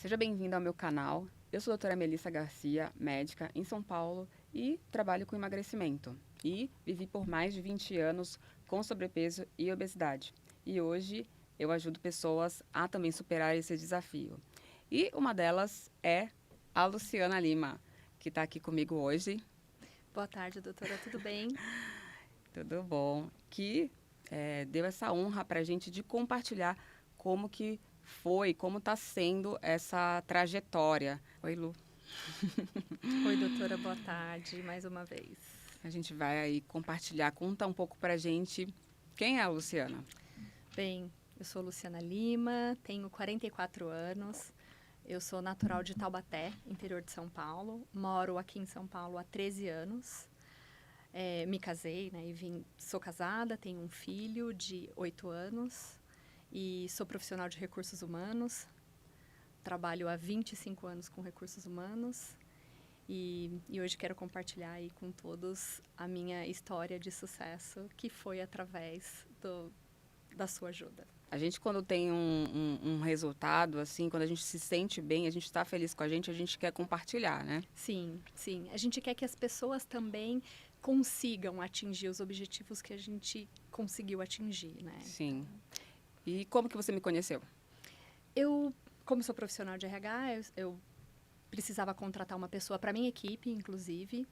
Seja bem-vindo ao meu canal. Eu sou a doutora Melissa Garcia, médica em São Paulo e trabalho com emagrecimento. E vivi por mais de 20 anos com sobrepeso e obesidade. E hoje eu ajudo pessoas a também superar esse desafio. E uma delas é a Luciana Lima, que está aqui comigo hoje. Boa tarde, doutora. Tudo bem? Tudo bom? Que deu essa honra para a gente de compartilhar como que foi, como está sendo essa trajetória. Oi, Lu. Oi, doutora. Boa tarde, mais uma vez. A gente vai aí compartilhar, conta um pouco para a gente quem é a Luciana. Bem, eu sou Luciana Lima, tenho 44 anos, eu sou natural de Taubaté, interior de São Paulo, moro aqui em São Paulo há 13 anos. Me casei, né, sou casada, tenho um filho de 8 anos e sou profissional de recursos humanos. Trabalho há 25 anos com recursos humanos e hoje quero compartilhar aí com todos a minha história de sucesso, que foi através da sua ajuda. A gente, quando tem um resultado, assim, quando a gente se sente bem, a gente está feliz com a gente quer compartilhar, né? Sim, sim. A gente quer que as pessoas também consigam atingir os objetivos que a gente conseguiu atingir, né? Sim. E como que você me conheceu? Como sou profissional de RH, eu precisava contratar uma pessoa para minha equipe, inclusive,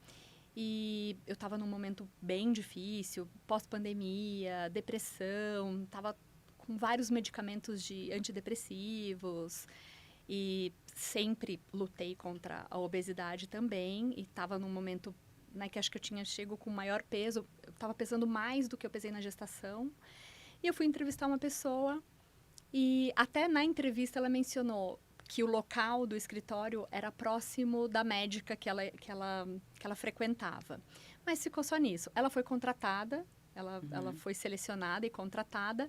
e eu estava num momento bem difícil, pós-pandemia, depressão, estava com vários medicamentos de antidepressivos e sempre lutei contra a obesidade também e estava num momento, né, que acho que eu tinha chego com maior peso, eu estava pesando mais do que eu pesei na gestação, e eu fui entrevistar uma pessoa e até na entrevista ela mencionou que o local do escritório era próximo da médica que ela frequentava. Mas ficou só nisso. Ela foi contratada, ela foi selecionada e contratada.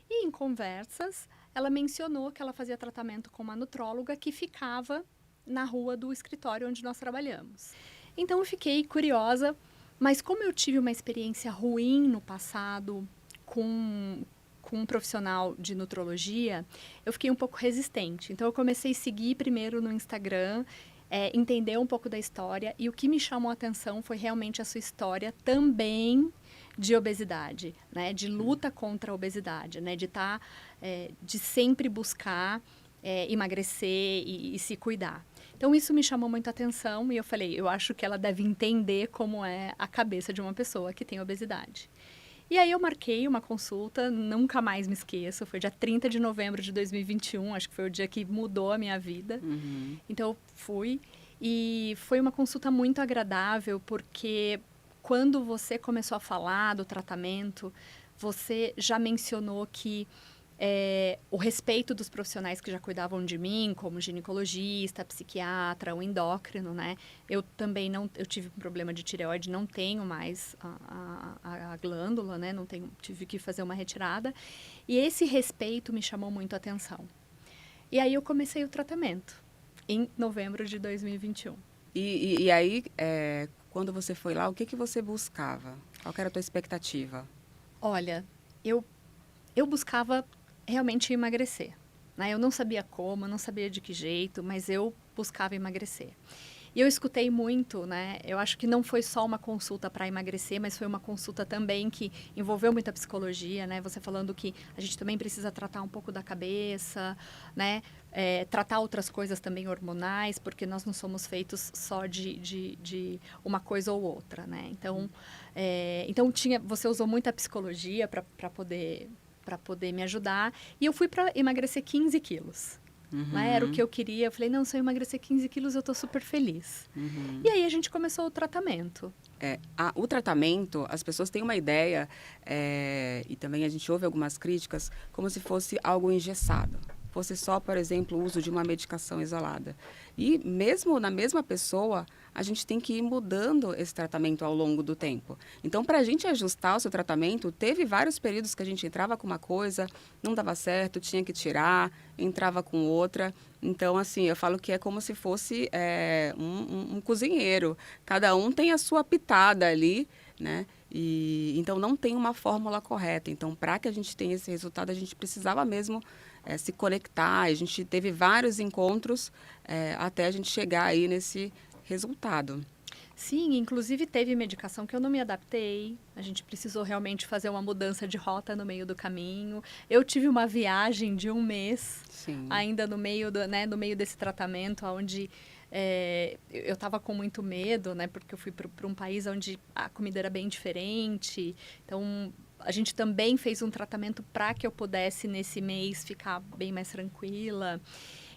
E em conversas, ela mencionou que ela fazia tratamento com uma nutróloga que ficava na rua do escritório onde nós trabalhamos. Então eu fiquei curiosa, mas como eu tive uma experiência ruim no passado com um profissional de nutrologia, eu fiquei um pouco resistente. Então, eu comecei a seguir primeiro no Instagram, entender um pouco da história. E o que me chamou a atenção foi realmente a sua história também de obesidade, né? De luta contra a obesidade, né? De sempre buscar emagrecer e se cuidar. Então, isso me chamou muito a atenção e eu falei, eu acho que ela deve entender como é a cabeça de uma pessoa que tem obesidade. E aí eu marquei uma consulta, nunca mais me esqueço, foi dia 30 de novembro de 2021, acho que foi o dia que mudou a minha vida. Uhum. Então eu fui e foi uma consulta muito agradável, porque quando você começou a falar do tratamento, você já mencionou que o respeito dos profissionais que já cuidavam de mim, como ginecologista, psiquiatra, o endócrino, né? Eu também eu tive um problema de tireoide, não tenho mais a glândula, né? Não tenho, tive que fazer uma retirada. E esse respeito me chamou muito a atenção. E aí eu comecei o tratamento, em novembro de 2021. E aí, quando você foi lá, o que você buscava? Qual que era a tua expectativa? Olha, eu buscava realmente emagrecer, né? Eu não sabia como, eu não sabia de que jeito, mas eu buscava emagrecer. E eu escutei muito, né? Eu acho que não foi só uma consulta para emagrecer, mas foi uma consulta também que envolveu muita psicologia, né? Você falando que a gente também precisa tratar um pouco da cabeça, né? Tratar outras coisas também hormonais, porque nós não somos feitos só de uma coisa ou outra, né? Então, você usou muita psicologia para poder me ajudar. E eu fui para emagrecer 15 quilos. Uhum. Era o que eu queria. Eu falei, não, se eu emagrecer 15 quilos, eu estou super feliz. Uhum. E aí a gente começou o tratamento. O tratamento, as pessoas têm uma ideia, e também a gente ouve algumas críticas, como se fosse algo engessado. Fosse só, por exemplo, o uso de uma medicação isolada. E mesmo na mesma pessoa, a gente tem que ir mudando esse tratamento ao longo do tempo. Então, para a gente ajustar o seu tratamento, teve vários períodos que a gente entrava com uma coisa, não dava certo, tinha que tirar, entrava com outra. Então, assim, eu falo que é como se fosse um cozinheiro. Cada um tem a sua pitada ali, né? E então não tem uma fórmula correta. Então, para que a gente tenha esse resultado, a gente precisava mesmo se conectar. A gente teve vários encontros até a gente chegar aí nesse resultado. Sim, inclusive teve medicação que eu não me adaptei. A gente precisou realmente fazer uma mudança de rota no meio do caminho. Eu tive uma viagem de 1 mês, Sim. ainda no meio no meio desse tratamento, onde eu estava com muito medo, né? Porque eu fui para um país onde a comida era bem diferente. Então, a gente também fez um tratamento para que eu pudesse, nesse mês, ficar bem mais tranquila.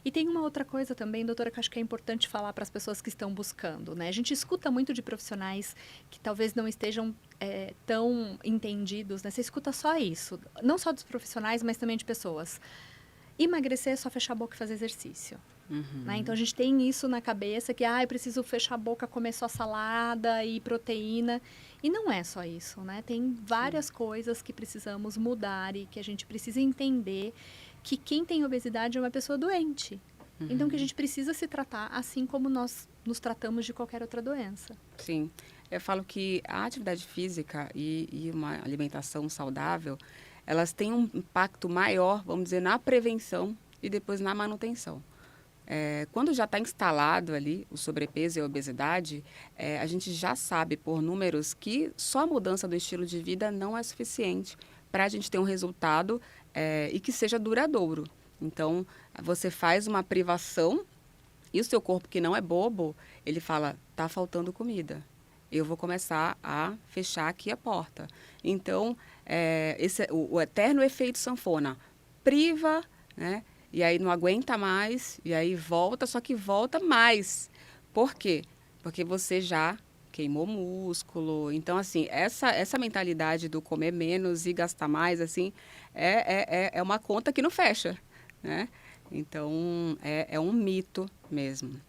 E tem uma outra coisa também, doutora, que eu acho que é importante falar para as pessoas que estão buscando, né? A gente escuta muito de profissionais que talvez não estejam tão entendidos, né? Você escuta só isso, não só dos profissionais, mas também de pessoas. Emagrecer é só fechar a boca e fazer exercício. Uhum. Né? Então, a gente tem isso na cabeça, que eu preciso fechar a boca, comer só salada e proteína. E não é só isso, né? Tem várias coisas que precisamos mudar e que a gente precisa entender que quem tem obesidade é uma pessoa doente. Uhum. Então, que a gente precisa se tratar assim como nós nos tratamos de qualquer outra doença. Sim. Eu falo que a atividade física e uma alimentação saudável, elas têm um impacto maior, vamos dizer, na prevenção e depois na manutenção. Quando já está instalado ali o sobrepeso e a obesidade, a gente já sabe por números que só a mudança do estilo de vida não é suficiente para a gente ter um resultado e que seja duradouro. Então, você faz uma privação e o seu corpo, que não é bobo, ele fala, tá faltando comida. Eu vou começar a fechar aqui a porta. Então, o eterno efeito sanfona. Priva, né? E aí não aguenta mais, e aí volta, só que volta mais. Por quê? Porque você já queimou músculo. Então, assim, essa mentalidade do comer menos e gastar mais, assim, é uma conta que não fecha, né? Então, é um mito mesmo.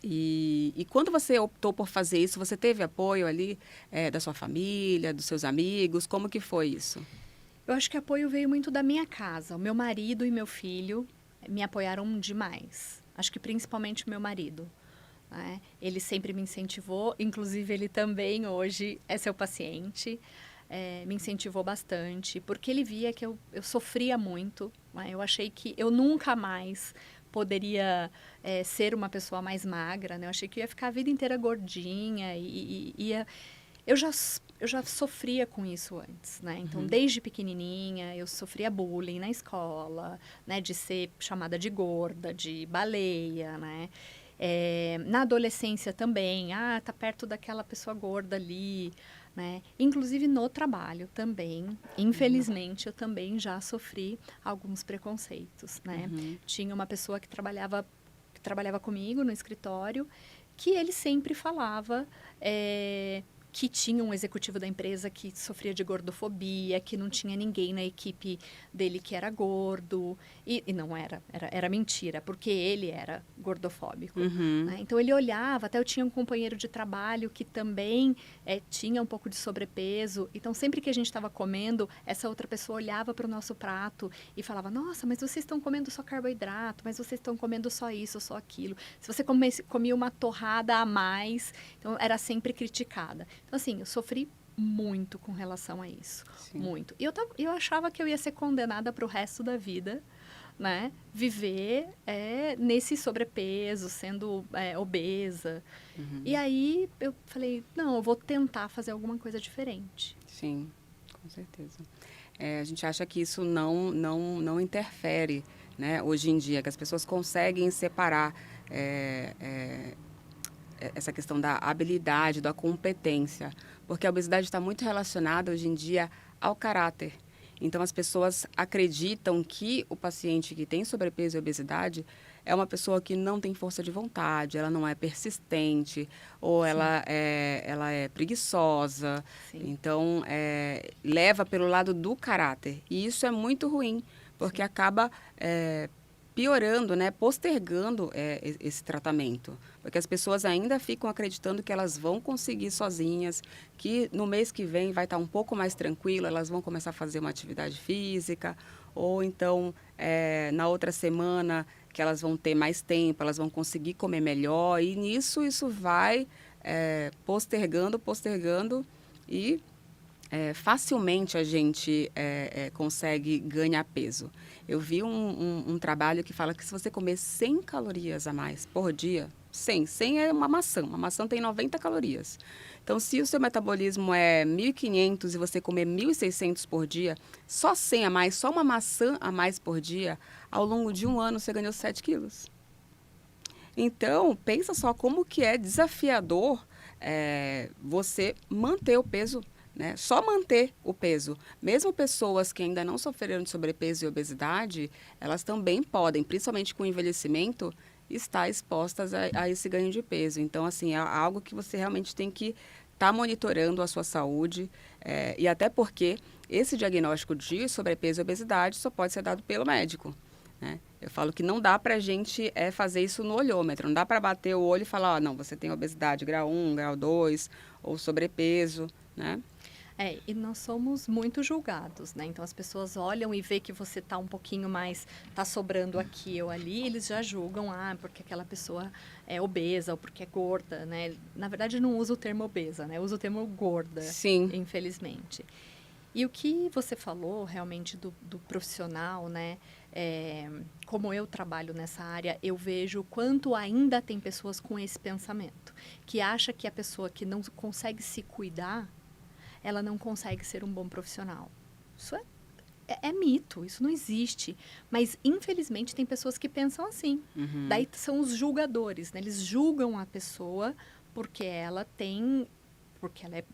E quando você optou por fazer isso, você teve apoio ali da sua família, dos seus amigos? Como que foi isso? Eu acho que apoio veio muito da minha casa. O meu marido e meu filho me apoiaram demais. Acho que principalmente o meu marido. Né? Ele sempre me incentivou, inclusive ele também hoje é seu paciente. Me incentivou bastante, porque ele via que eu sofria muito. Né? Eu achei que eu nunca mais poderia ser uma pessoa mais magra. Né? Eu achei que eu ia ficar a vida inteira gordinha e ia... Eu já sofria com isso antes, né? Então, desde pequenininha, eu sofria bullying na escola, né? De ser chamada de gorda, de baleia, né? Na adolescência também, tá perto daquela pessoa gorda ali, né? Inclusive no trabalho também, infelizmente, eu também já sofri alguns preconceitos, né? Tinha uma pessoa que trabalhava comigo no escritório, que ele sempre falava... que tinha um executivo da empresa que sofria de gordofobia, que não tinha ninguém na equipe dele que era gordo. E não era mentira, porque ele era gordofóbico. Né? Então, ele olhava, até eu tinha um companheiro de trabalho que também tinha um pouco de sobrepeso. Então, sempre que a gente estava comendo, essa outra pessoa olhava para o nosso prato e falava, nossa, mas vocês estão comendo só carboidrato, mas vocês estão comendo só isso, só aquilo. Se você comia uma torrada a mais, então era sempre criticada. Então, assim, eu sofri muito com relação a isso. Sim. Muito. E eu achava que eu ia ser condenada para o resto da vida, né? Viver nesse sobrepeso, sendo obesa. E aí, eu falei, não, eu vou tentar fazer alguma coisa diferente. Sim, com certeza. A gente acha que isso não interfere, né? Hoje em dia, que as pessoas conseguem separar... essa questão da habilidade, da competência, porque a obesidade está muito relacionada hoje em dia ao caráter. Então, as pessoas acreditam que o paciente que tem sobrepeso e obesidade é uma pessoa que não tem força de vontade, ela não é persistente, ou ela é preguiçosa. Sim. Então, leva pelo lado do caráter. E isso é muito ruim, porque Sim. acaba... piorando, né, postergando esse tratamento. Porque as pessoas ainda ficam acreditando que elas vão conseguir sozinhas, que no mês que vem vai estar um pouco mais tranquilo, elas vão começar a fazer uma atividade física, ou então na outra semana que elas vão ter mais tempo, elas vão conseguir comer melhor, e nisso isso vai postergando e facilmente a gente consegue ganhar peso. Eu vi um trabalho que fala que se você comer 100 calorias a mais por dia, 100 é uma maçã tem 90 calorias. Então, se o seu metabolismo é 1.500 e você comer 1.600 por dia, só 100 a mais, só uma maçã a mais por dia, ao longo de um ano você ganhou 7 quilos. Então, pensa só como que é desafiador você manter o peso, né? Só manter o peso. Mesmo pessoas que ainda não sofreram de sobrepeso e obesidade, elas também podem, principalmente com o envelhecimento, estar expostas a esse ganho de peso. Então, assim, é algo que você realmente tem que estar monitorando a sua saúde, e até porque esse diagnóstico de sobrepeso e obesidade só pode ser dado pelo médico, né? Eu falo que não dá para a gente fazer isso no olhômetro, não dá para bater o olho e falar, não, você tem obesidade grau 1, grau 2, ou sobrepeso, né? E nós somos muito julgados, né? Então, as pessoas olham e vê que você tá um pouquinho mais, tá sobrando aqui ou ali, eles já julgam, porque aquela pessoa é obesa ou porque é gorda, né? Na verdade, não usa o termo obesa, né? Usa o termo gorda, Sim. Infelizmente. E o que você falou realmente do profissional, né? Como eu trabalho nessa área, eu vejo quanto ainda tem pessoas com esse pensamento, que acha que a pessoa que não consegue se cuidar, ela não consegue ser um bom profissional. Isso é mito, isso não existe. Mas, infelizmente, tem pessoas que pensam assim. Uhum. Daí são os julgadores, né? Eles julgam a pessoa porque ela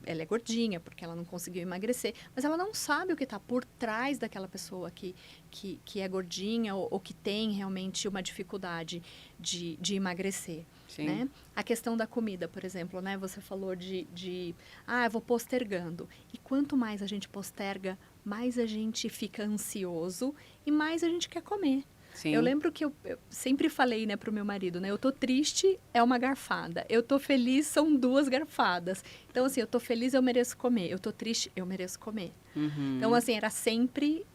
é gordinha, porque ela não conseguiu emagrecer. Mas ela não sabe o que está por trás daquela pessoa que é gordinha ou que tem realmente uma dificuldade de emagrecer. Sim. Né? A questão da comida, por exemplo, né? Você falou eu vou postergando. E quanto mais a gente posterga, mais a gente fica ansioso e mais a gente quer comer. Sim. Eu lembro que eu sempre falei, né, pro meu marido, né? Eu tô triste, é uma garfada. Eu tô feliz, são 2 garfadas. Então, assim, eu tô feliz, eu mereço comer. Eu tô triste, eu mereço comer. Uhum. Então, assim, era sempre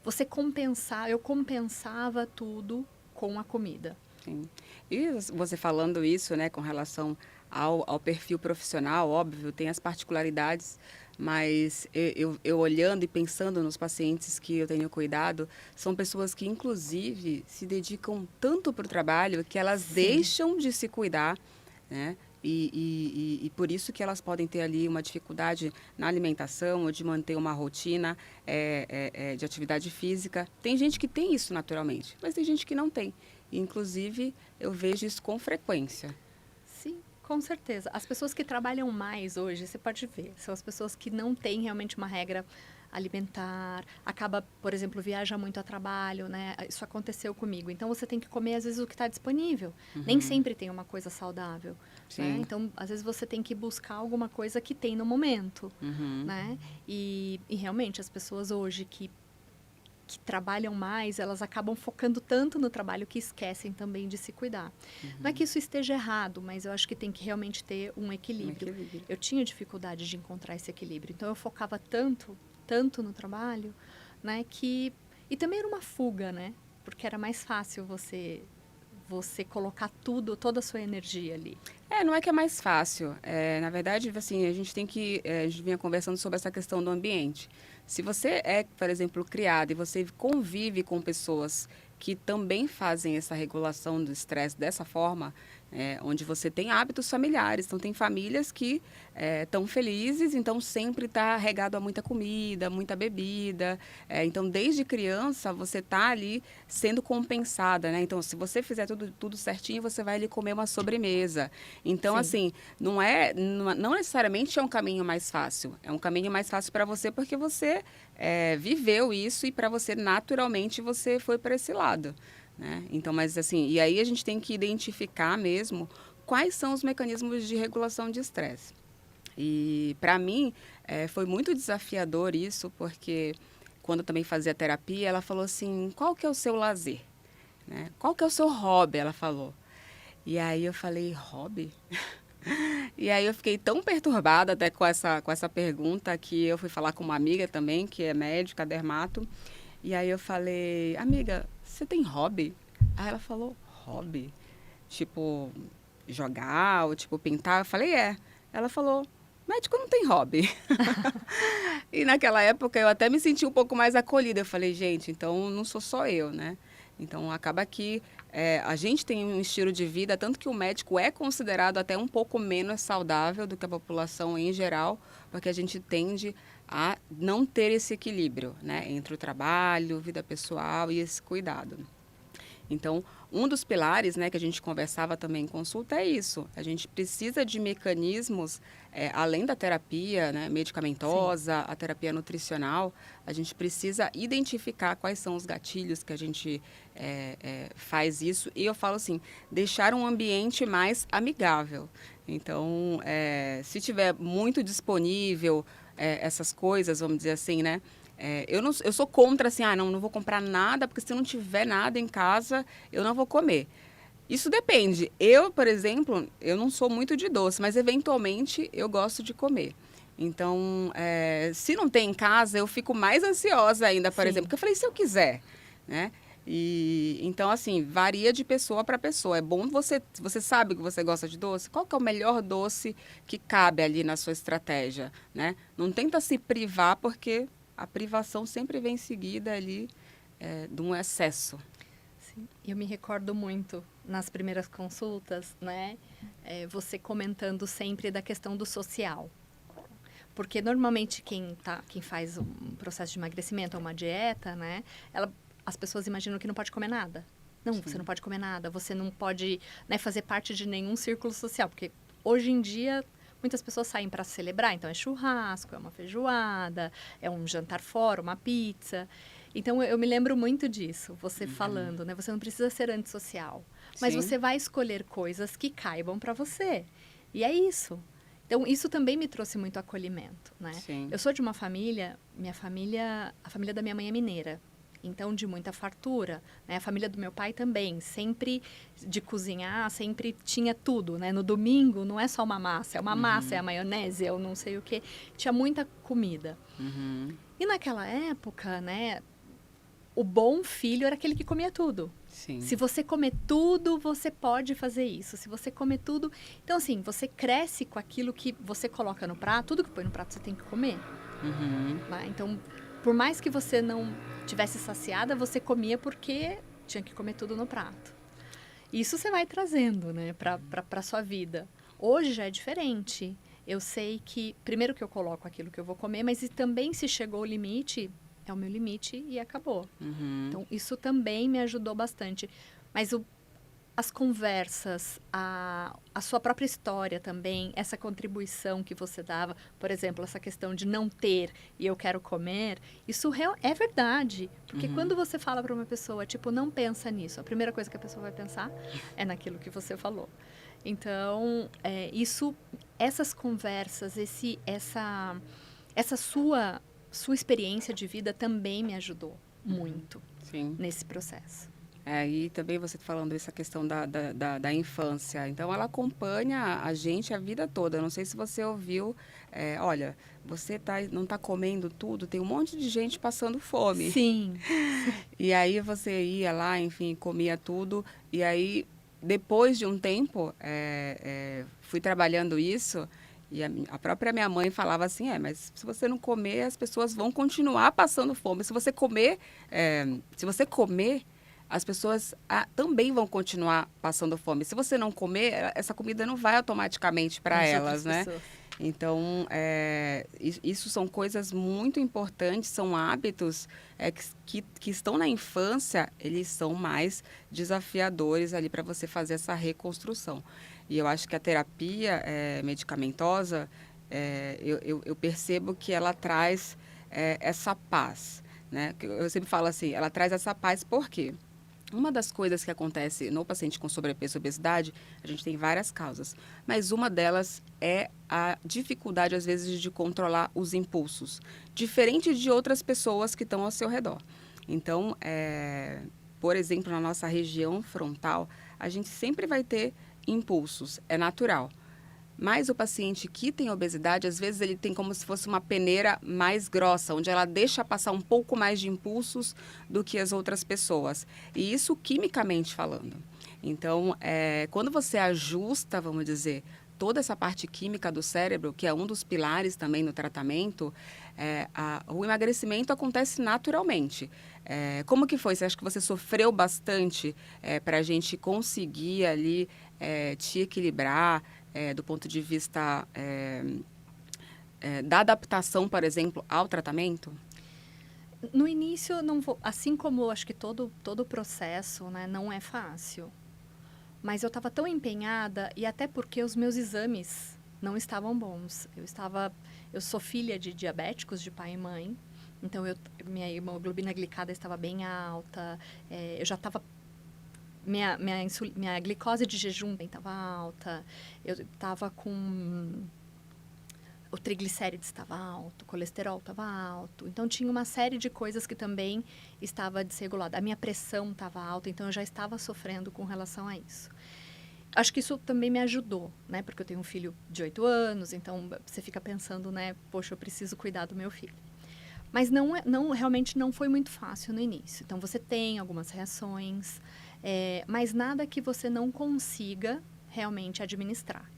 você compensar. Eu compensava tudo com a comida. Sim. E você falando isso, né, com relação ao perfil profissional, óbvio, tem as particularidades, mas eu olhando e pensando nos pacientes que eu tenho cuidado, são pessoas que, inclusive, se dedicam tanto para o trabalho que elas Sim. deixam de se cuidar, né? E por isso que elas podem ter ali uma dificuldade na alimentação ou de manter uma rotina de atividade física. Tem gente que tem isso naturalmente, mas tem gente que não tem. Inclusive, eu vejo isso com frequência. Sim, com certeza. As pessoas que trabalham mais hoje, você pode ver, são as pessoas que não têm realmente uma regra alimentar, acaba, por exemplo, viaja muito a trabalho, né? Isso aconteceu comigo. Então, você tem que comer, às vezes, o que está disponível. Uhum. Nem sempre tem uma coisa saudável, Sim. né? Então, às vezes, você tem que buscar alguma coisa que tem no momento, Uhum. né? E realmente, as pessoas hoje que trabalham mais, elas acabam focando tanto no trabalho que esquecem também de se cuidar. Uhum. Não é que isso esteja errado, mas eu acho que tem que realmente ter um equilíbrio. Eu tinha dificuldade de encontrar esse equilíbrio, então eu focava tanto no trabalho, né, e também era uma fuga, né, porque era mais fácil você colocar toda a sua energia ali. Não é que é mais fácil. Na verdade, assim, a gente vinha conversando sobre essa questão do ambiente. Se você é, por exemplo, criado e você convive com pessoas que também fazem essa regulação do estresse dessa forma, onde você tem hábitos familiares. Então, tem famílias que estão felizes, então sempre está regado a muita comida, muita bebida. Então, desde criança, você está ali sendo compensada, né? Então, se você fizer tudo certinho, você vai ali comer uma sobremesa. Então, Sim. assim, não necessariamente é um caminho mais fácil. É um caminho mais fácil para você porque você viveu isso e para você, naturalmente, você foi para esse lado. Né? Então, mas assim, e aí a gente tem que identificar mesmo quais são os mecanismos de regulação de estresse. E para mim foi muito desafiador isso, porque quando eu também fazia terapia, ela falou assim, qual que é o seu lazer? Né? Qual que é o seu hobby? Ela falou. E aí eu falei, hobby? E aí eu fiquei tão perturbada até com essa pergunta que eu fui falar com uma amiga também, que é médica, dermato. E aí eu falei, amiga, você tem hobby? Aí ela falou, hobby? Tipo, jogar ou tipo pintar? Eu falei, Ela falou, médico não tem hobby. E naquela época eu até me senti um pouco mais acolhida. Eu falei, gente, então não sou só eu, né? Então acaba que a gente tem um estilo de vida, tanto que o médico é considerado até um pouco menos saudável do que a população em geral, porque a gente tende a não ter esse equilíbrio, né? Entre o trabalho, vida pessoal e esse cuidado. Então, um dos pilares, né, que a gente conversava também em consulta é isso. A gente precisa de mecanismos, além da terapia, né, medicamentosa, a terapia nutricional, a gente precisa identificar quais são os gatilhos que a gente faz isso. E eu falo assim, deixar um ambiente mais amigável. Então, se tiver muito disponível essas coisas, vamos dizer assim, né? Eu sou contra, assim, não vou comprar nada, porque se não tiver nada em casa, eu não vou comer. Isso depende. Eu, por exemplo, eu não sou muito de doce, mas eventualmente eu gosto de comer. Então, se não tem em casa, eu fico mais ansiosa ainda, por exemplo, porque eu falei, se eu quiser, né? E, então, assim, varia de pessoa para pessoa. É bom você sabe que você gosta de doce? Qual que é o melhor doce que cabe ali na sua estratégia, né? Não tenta se privar, porque a privação sempre vem seguida ali de um excesso. Sim. Eu me recordo muito nas primeiras consultas, né? Você comentando sempre da questão do social. Porque normalmente quem faz um processo de emagrecimento ou uma dieta, né? As pessoas imaginam que não pode comer nada. Não, Sim. Você não pode comer nada, você não pode, né, fazer parte de nenhum círculo social. Porque hoje em dia muitas pessoas saem para celebrar, então é churrasco, é uma feijoada, é um jantar fora, uma pizza. Então eu me lembro muito disso, você falando, né? Você não precisa ser antissocial, mas Sim. você vai escolher coisas que caibam para você. E é isso. Então isso também me trouxe muito acolhimento, né? Sim. Eu sou de uma família, a família da minha mãe é mineira. Então, de muita fartura, né? A família do meu pai também, sempre de cozinhar, sempre tinha tudo, né? No domingo, não é só uma massa, é uma massa, é a maionese, é o não sei o quê. Tinha muita comida. E naquela época, né? O bom filho era aquele que comia tudo. Sim. Se você comer tudo, você pode fazer isso. Se você comer tudo... Então, assim, você cresce com aquilo que você coloca no prato. Tudo que põe no prato, você tem que comer. Né? Então, por mais que você não tivesse saciada, você comia porque tinha que comer tudo no prato. Isso você vai trazendo, né, para sua vida. Hoje já é diferente. Eu sei que, primeiro que eu coloco aquilo que eu vou comer, mas também se chegou o limite, é o meu limite e acabou. Então, isso também me ajudou bastante. Mas as conversas, a sua própria história também, essa contribuição que você dava, por exemplo, essa questão de não ter e eu quero comer, isso é verdade. Porque quando você fala para uma pessoa, tipo, não pensa nisso, a primeira coisa que a pessoa vai pensar é naquilo que você falou. Então, essas conversas, essa sua experiência de vida também me ajudou muito nesse processo. E também você falando essa questão da infância. Então, ela acompanha a gente a vida toda. Eu não sei se você ouviu, olha, você não está comendo tudo, tem um monte de gente passando fome. Sim. E aí você ia lá, enfim, comia tudo. E aí, depois de um tempo, fui trabalhando isso. E a própria minha mãe falava assim, mas se você não comer, as pessoas vão continuar passando fome. Se você comer, as pessoas também vão continuar passando fome. Se você não comer, essa comida não vai automaticamente para elas, né? Pessoas. Então, isso são coisas muito importantes, são hábitos que estão na infância, eles são mais desafiadores ali para você fazer essa reconstrução. E eu acho que a terapia medicamentosa, eu percebo que ela traz essa paz, né? Eu sempre falo assim, ela traz essa paz por quê? Uma das coisas que acontece no paciente com sobrepeso e obesidade, a gente tem várias causas, mas uma delas é a dificuldade, às vezes, de controlar os impulsos, diferente de outras pessoas que estão ao seu redor. Então, por exemplo, na nossa região frontal, a gente sempre vai ter impulsos, é natural. Mas o paciente que tem obesidade, às vezes ele tem como se fosse uma peneira mais grossa, onde ela deixa passar um pouco mais de impulsos do que as outras pessoas. E isso quimicamente falando. Então, quando você ajusta, vamos dizer, toda essa parte química do cérebro, que é um dos pilares também no tratamento, o emagrecimento acontece naturalmente. Como que foi? Você acha que você sofreu bastante para a gente conseguir ali te equilibrar do ponto de vista da adaptação, por exemplo, ao tratamento? No início, não vou, assim como eu acho que todo o processo, né, não é fácil. Mas eu estava tão empenhada, e até porque os meus exames não estavam bons. Eu sou filha de diabéticos, de pai e mãe, então minha hemoglobina glicada estava bem alta, eu já estava... Minha glicose de jejum estava alta, eu estava com... O triglicérides estava alto, o colesterol estava alto. Então, tinha uma série de coisas que também estava desregulada. A minha pressão estava alta, então eu já estava sofrendo com relação a isso. Acho que isso também me ajudou, né? Porque eu tenho um filho de 8 anos, então você fica pensando, né? Poxa, eu preciso cuidar do meu filho. Mas realmente não foi muito fácil no início. Então, você tem algumas reações, mas nada que você não consiga realmente administrar.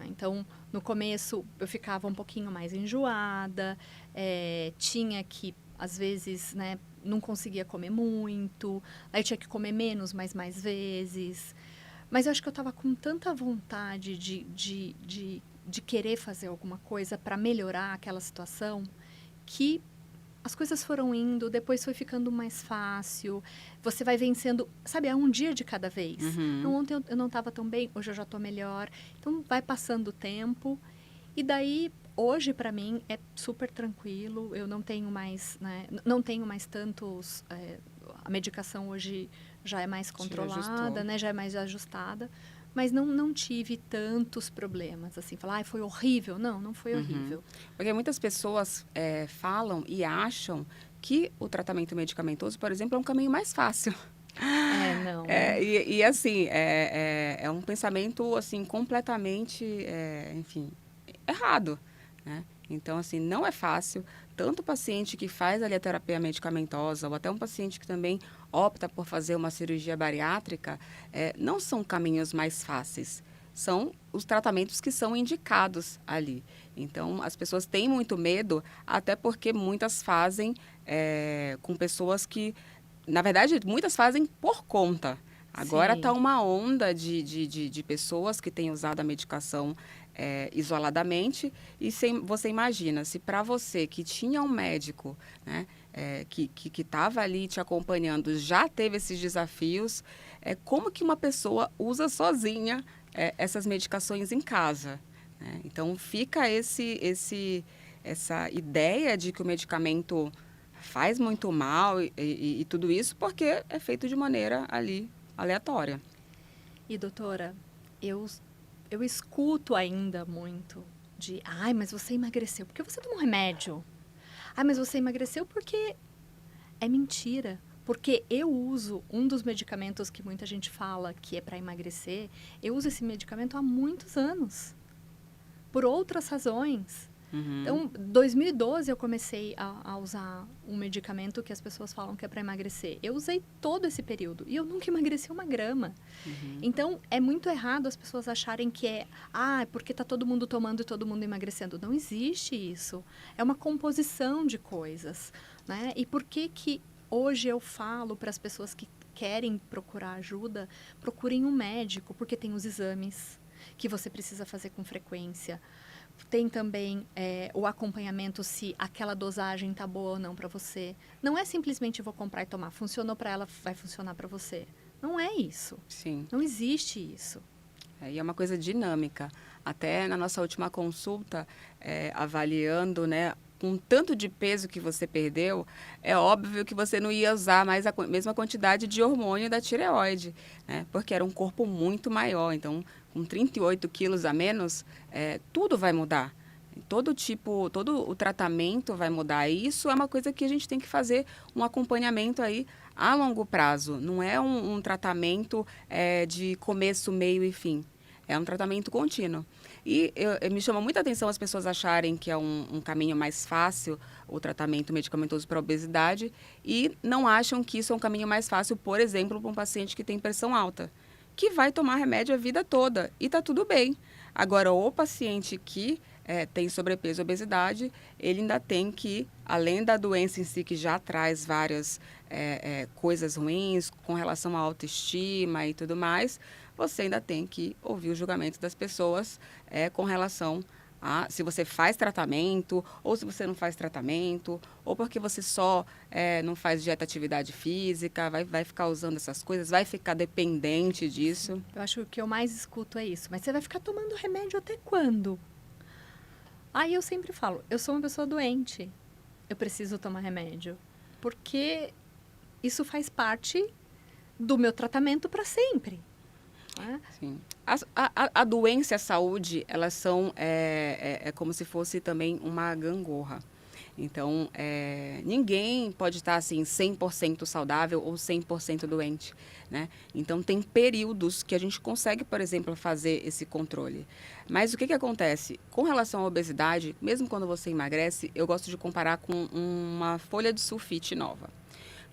Então, no começo, eu ficava um pouquinho mais enjoada, tinha que, às vezes, né, não conseguia comer muito, aí tinha que comer menos, mas mais vezes. Mas eu acho que eu estava com tanta vontade de querer fazer alguma coisa para melhorar aquela situação, que as coisas foram indo, depois foi ficando mais fácil. Você vai vencendo, sabe, é um dia de cada vez. Então, ontem eu não estava tão bem, hoje eu já estou melhor. Então, vai passando o tempo. E daí, hoje, para mim, é super tranquilo. Eu não tenho mais, né, não tenho mais tantos... a medicação hoje já é mais controlada, né, já é mais ajustada. Mas não tive tantos problemas, assim, falar, foi horrível. Não foi horrível. Porque muitas pessoas falam e acham que o tratamento medicamentoso, por exemplo, é um caminho mais fácil. Não. E assim, é um pensamento, assim, completamente, enfim, errado, né? Então, assim, não é fácil. Tanto o paciente que faz ali a terapia medicamentosa, ou até um paciente que também opta por fazer uma cirurgia bariátrica, não são caminhos mais fáceis. São os tratamentos que são indicados ali. Então, as pessoas têm muito medo, até porque muitas fazem com pessoas que... Na verdade, muitas fazem por conta. Agora está uma onda de pessoas que têm usado a medicação isoladamente. E você imagina, se para você que tinha um médico, né, que estava ali te acompanhando, já teve esses desafios, como que uma pessoa usa sozinha essas medicações em casa? Né? Então, fica essa ideia de que o medicamento faz muito mal e tudo isso porque é feito de maneira ali aleatória. E, doutora, eu escuto ainda muito de, mas você emagreceu porque você tomou remédio. Mas você emagreceu porque é mentira. Porque eu uso um dos medicamentos que muita gente fala que é para emagrecer, eu uso esse medicamento há muitos anos, por outras razões. Então, em 2012, eu comecei a usar um medicamento que as pessoas falam que é para emagrecer. Eu usei todo esse período e eu nunca emagreci 1 grama. Então, é muito errado as pessoas acharem que é porque está todo mundo tomando e todo mundo emagrecendo. Não existe isso. É uma composição de coisas, né? E por que hoje eu falo para as pessoas que querem procurar ajuda, procurem um médico, porque tem os exames que você precisa fazer com frequência. Tem também o acompanhamento se aquela dosagem tá boa ou não para você. Não é simplesmente vou comprar e tomar. Funcionou para ela, vai funcionar para você. Não é isso. Sim. Não existe isso. E é uma coisa dinâmica. Até na nossa última consulta, avaliando, né, com o tanto de peso que você perdeu, é óbvio que você não ia usar mais a mesma quantidade de hormônio da tireoide, né? Porque era um corpo muito maior. Então, com 38 quilos a menos, tudo vai mudar. Todo o tratamento vai mudar. E isso é uma coisa que a gente tem que fazer um acompanhamento aí a longo prazo. Não é um tratamento de começo, meio e fim. É um tratamento contínuo. E me chama muita atenção as pessoas acharem que é um caminho mais fácil o tratamento medicamentoso para a obesidade e não acham que isso é um caminho mais fácil, por exemplo, para um paciente que tem pressão alta, que vai tomar remédio a vida toda e está tudo bem. Agora, o paciente que tem sobrepeso e obesidade, ele ainda tem que, além da doença em si, que já traz várias coisas ruins com relação à autoestima e tudo mais, você ainda tem que ouvir o julgamento das pessoas com relação a se você faz tratamento, ou se você não faz tratamento, ou porque você só não faz dieta atividade física, vai ficar usando essas coisas, vai ficar dependente disso. Eu acho que o que eu mais escuto é isso. Mas você vai ficar tomando remédio até quando? Aí eu sempre falo, eu sou uma pessoa doente, eu preciso tomar remédio. Porque isso faz parte do meu tratamento para sempre. Né? Sim. A doença e a saúde, elas são como se fosse também uma gangorra. Então, ninguém pode estar assim 100% saudável ou 100% doente, né? Então, tem períodos que a gente consegue, por exemplo, fazer esse controle. Mas o que acontece? Com relação à obesidade, mesmo quando você emagrece, eu gosto de comparar com uma folha de sulfite nova.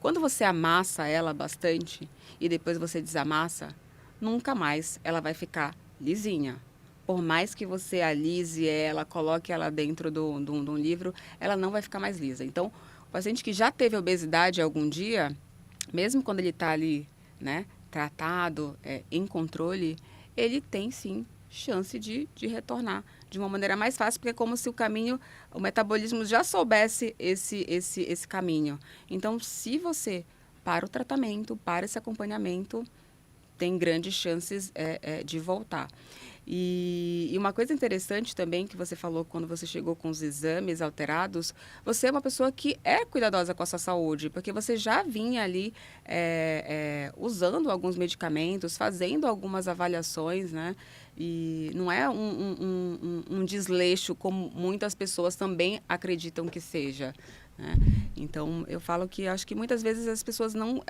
Quando você amassa ela bastante e depois você desamassa, nunca mais ela vai ficar lisinha. Por mais que você alise ela, coloque ela dentro de um livro, ela não vai ficar mais lisa. Então, o paciente que já teve obesidade algum dia, mesmo quando ele está ali, né, tratado, em controle, ele tem sim chance de retornar de uma maneira mais fácil, porque é como se o metabolismo já soubesse esse caminho. Então, se você para o tratamento, para esse acompanhamento, tem grandes chances de voltar. E uma coisa interessante também que você falou quando você chegou com os exames alterados, você é uma pessoa que é cuidadosa com a sua saúde, porque você já vinha ali usando alguns medicamentos, fazendo algumas avaliações, né? E não é um desleixo como muitas pessoas também acreditam que seja. Né? Então, eu falo que acho que muitas vezes as pessoas não...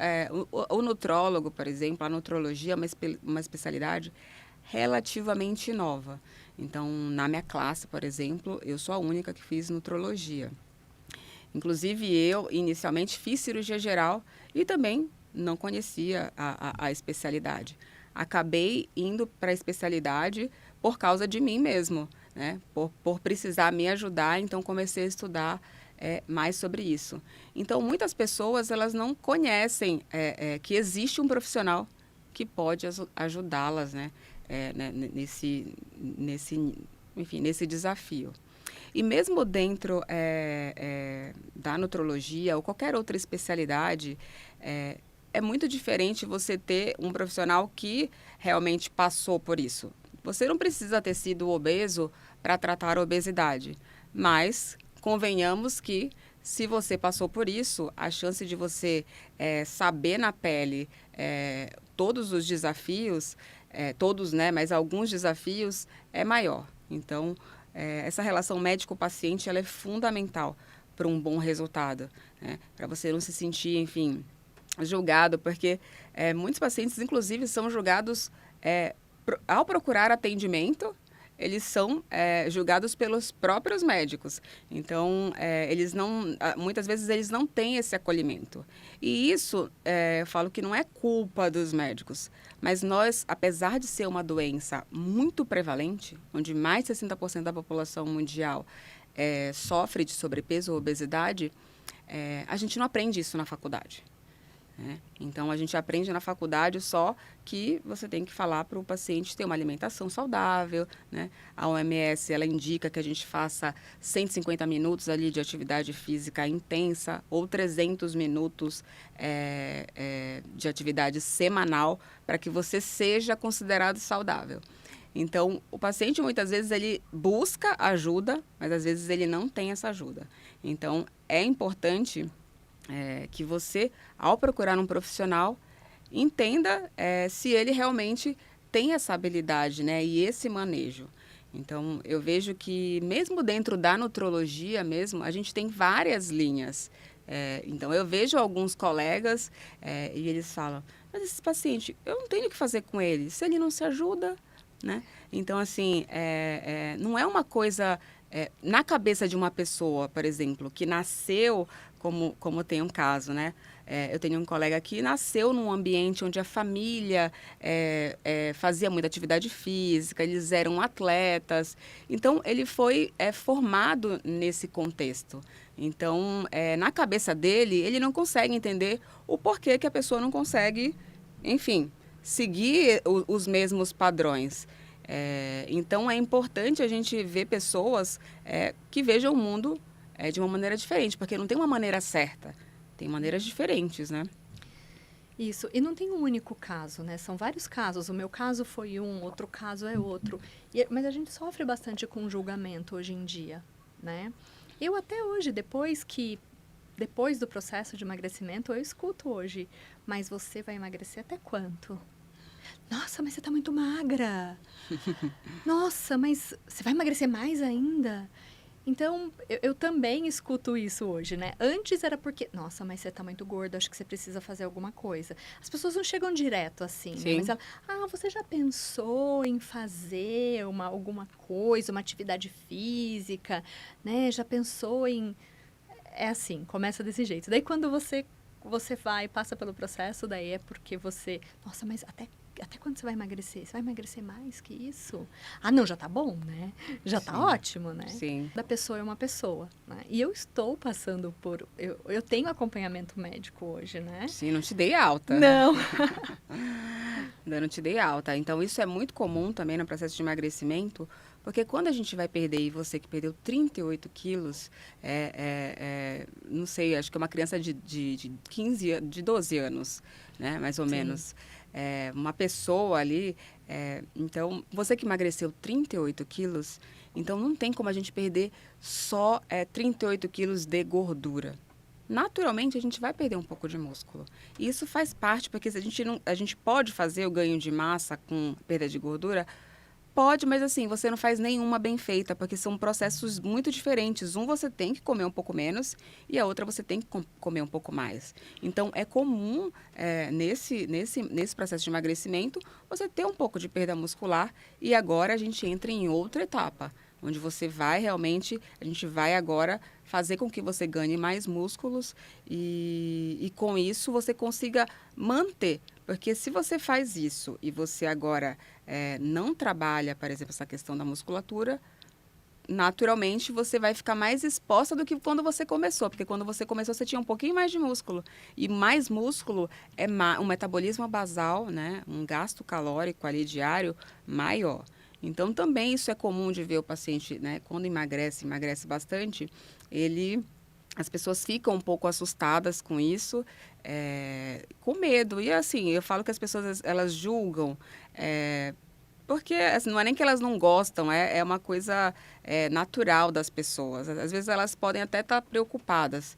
o nutrólogo, por exemplo, a nutrologia é uma especialidade relativamente nova. Então, na minha classe, por exemplo, eu sou a única que fiz nutrologia. Inclusive, eu inicialmente fiz cirurgia geral e também não conhecia a especialidade. Acabei indo para a especialidade por causa de mim mesmo, né? Por precisar me ajudar, então comecei a estudar mais sobre isso. Então, muitas pessoas elas não conhecem que existe um profissional que pode ajudá-las, né? Nesse desafio. E mesmo dentro da nutrologia ou qualquer outra especialidade, é muito diferente você ter um profissional que realmente passou por isso. Você não precisa ter sido obeso para tratar a obesidade, mas convenhamos que se você passou por isso, a chance de você saber na pele todos os desafios, todos, né, mas alguns desafios, é maior. Então, essa relação médico-paciente ela é fundamental para um bom resultado, né? Para você não se sentir, enfim, julgado, porque muitos pacientes, inclusive, são julgados ao procurar atendimento, eles são julgados pelos próprios médicos. Então, muitas vezes eles não têm esse acolhimento. E isso, eu falo que não é culpa dos médicos, mas nós, apesar de ser uma doença muito prevalente, onde mais de 60% da população mundial sofre de sobrepeso ou obesidade, a gente não aprende isso na faculdade. Então, a gente aprende na faculdade só que você tem que falar para o paciente ter uma alimentação saudável, né? A OMS, ela indica que a gente faça 150 minutos ali de atividade física intensa ou 300 minutos de atividade semanal para que você seja considerado saudável. Então, o paciente, muitas vezes, ele busca ajuda, mas às vezes ele não tem essa ajuda. Então, é importante... que você, ao procurar um profissional, entenda se ele realmente tem essa habilidade, né, e esse manejo. Então, eu vejo que mesmo dentro da nutrologia mesmo, a gente tem várias linhas. Então, eu vejo alguns colegas e eles falam, mas esse paciente, eu não tenho o que fazer com ele, se ele não se ajuda, né? Então, assim, não é uma coisa Na cabeça de uma pessoa, por exemplo, que nasceu, como tem um caso, né? Eu tenho um colega que nasceu num ambiente onde a família fazia muita atividade física, eles eram atletas. Então, ele foi formado nesse contexto. Então, na cabeça dele, ele não consegue entender o porquê que a pessoa não consegue, enfim, seguir os mesmos padrões. Então, é importante a gente ver pessoas que vejam o mundo de uma maneira diferente, porque não tem uma maneira certa, tem maneiras diferentes, né? Isso, e não tem um único caso, né? São vários casos. O meu caso foi um, outro caso é outro. Mas a gente sofre bastante com julgamento hoje em dia, né? Eu até hoje, depois do processo de emagrecimento, eu escuto hoje, mas você vai emagrecer até quanto? Nossa, mas você tá muito magra. Nossa, mas você vai emagrecer mais ainda? Então, eu também escuto isso hoje, né? Antes era porque, nossa, mas você tá muito gorda, acho que você precisa fazer alguma coisa. As pessoas não chegam direto assim, né? Mas ela, você já pensou em fazer alguma coisa, uma atividade física, né? Já pensou em... É assim, começa desse jeito. Daí, quando você vai, passa pelo processo, daí é porque você... Nossa, mas até quando você vai emagrecer? Você vai emagrecer mais que isso? Ah, não, já tá bom, né? Já tá ótimo, né? Sim. Da pessoa é uma pessoa, né? E eu estou passando por... Eu tenho acompanhamento médico hoje, né? Sim, não te dei alta. Não. Ainda não te dei alta. Então, isso é muito comum também no processo de emagrecimento, porque quando a gente vai perder, e você que perdeu 38 quilos, não sei, acho que é uma criança de 12 anos, né? Mais ou menos. Uma pessoa ali. Então, você que emagreceu 38 quilos, então não tem como a gente perder só 38 quilos de gordura. Naturalmente, a gente vai perder um pouco de músculo. E isso faz parte, porque se a gente pode fazer o ganho de massa com perda de gordura, pode, mas assim, você não faz nenhuma bem feita, porque são processos muito diferentes. Um você tem que comer um pouco menos e a outra você tem que comer um pouco mais. Então, é comum nesse processo de emagrecimento você ter um pouco de perda muscular e agora a gente entra em outra etapa, onde você vai realmente, a gente vai agora fazer com que você ganhe mais músculos e com isso você consiga manter. Porque se você faz isso e você agora não trabalha, por exemplo, essa questão da musculatura, naturalmente você vai ficar mais exposta do que quando você começou. Porque quando você começou, você tinha um pouquinho mais de músculo. E mais músculo é um metabolismo basal, né? Um gasto calórico ali diário maior. Então, também isso é comum de ver o paciente, né? Quando emagrece bastante, as pessoas ficam um pouco assustadas com isso, com medo. E assim, eu falo que as pessoas, elas julgam, porque assim, não é nem que elas não gostam, é uma coisa natural das pessoas. Às vezes elas podem até estar preocupadas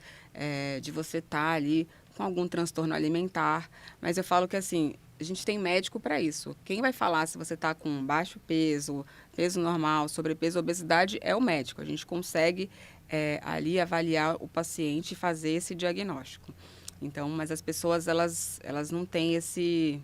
de você estar ali com algum transtorno alimentar, mas eu falo que assim, a gente tem médico para isso. Quem vai falar se você está com baixo peso, peso normal, sobrepeso, obesidade, é o médico. A gente consegue ali avaliar o paciente e fazer esse diagnóstico. Então, mas as pessoas, elas não têm esse